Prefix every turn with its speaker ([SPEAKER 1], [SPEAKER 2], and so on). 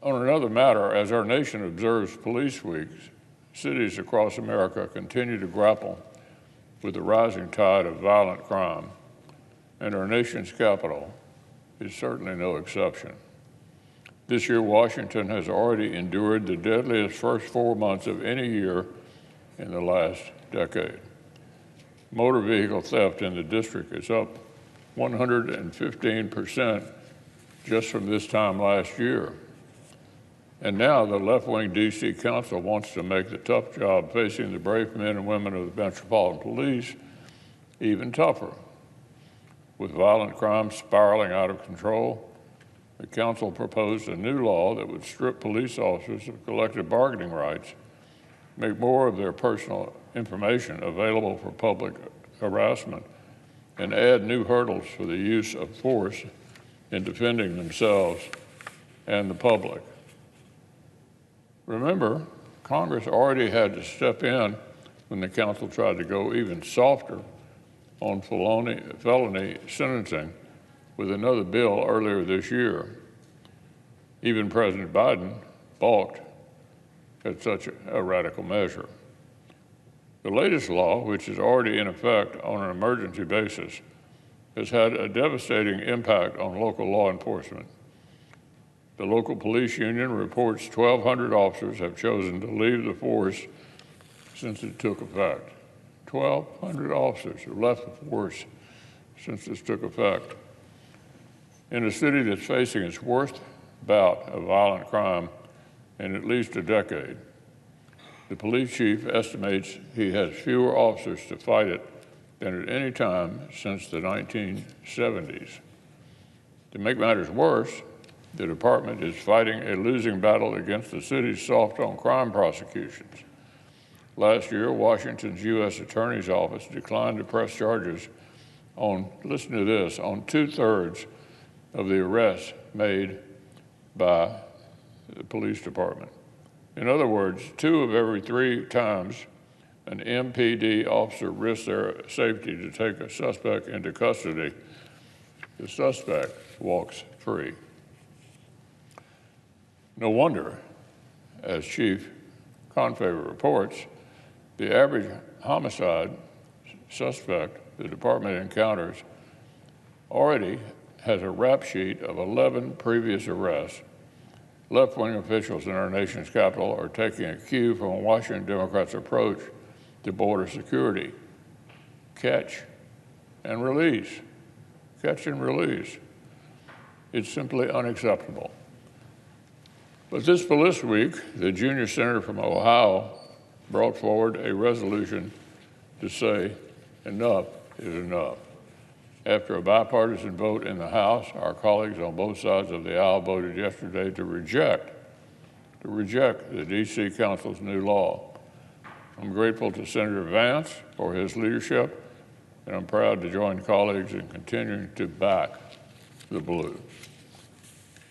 [SPEAKER 1] On another matter, as our nation observes Police Week, cities across America continue to grapple with the rising tide of violent crime, and our nation's capital is certainly no exception. This year, Washington has already endured the deadliest first 4 months of any year in the last decade. Motor vehicle theft in the district is up 115% just from this time last year. And now the left-wing D.C. Council wants to make the tough job facing the brave men and women of the Metropolitan Police even tougher. With violent crime spiraling out of control, the council proposed a new law that would strip police officers of collective bargaining rights, make more of their personal information available for public harassment, and add new hurdles for the use of force in defending themselves and the public. Remember, Congress already had to step in when the council tried to go even softer on felony sentencing with another bill earlier this year. Even President Biden balked at such a radical measure. The latest law, which is already in effect on an emergency basis, has had a devastating impact on local law enforcement. The local police union reports 1,200 officers have chosen to leave the force since it took effect. 1,200 officers have left the force since this took effect. In a city that's facing its worst bout of violent crime in at least a decade, the police chief estimates he has fewer officers to fight it than at any time since the 1970s. To make matters worse, the department is fighting a losing battle against the city's soft-on-crime prosecutions. Last year, Washington's U.S. Attorney's Office declined to press charges on, listen to this, on 2/3 of the arrests made by the police department. In other words, 2 of every 3 times an MPD officer risks their safety to take a suspect into custody, the suspect walks free. No wonder, as Chief Confavor reports, the average homicide suspect the department encounters already has a rap sheet of 11 previous arrests. Left-wing officials in our nation's capital are taking a cue from Washington Democrats' approach to border security. Catch and release. Catch and release. It's simply unacceptable. But this Police Week, the junior senator from Ohio brought forward a resolution to say enough is enough. After a bipartisan vote in the House, our colleagues on both sides of the aisle voted yesterday to reject the D.C. Council's new law. I'm grateful to Senator Vance for his leadership, and I'm proud to join colleagues in continuing to back the blue.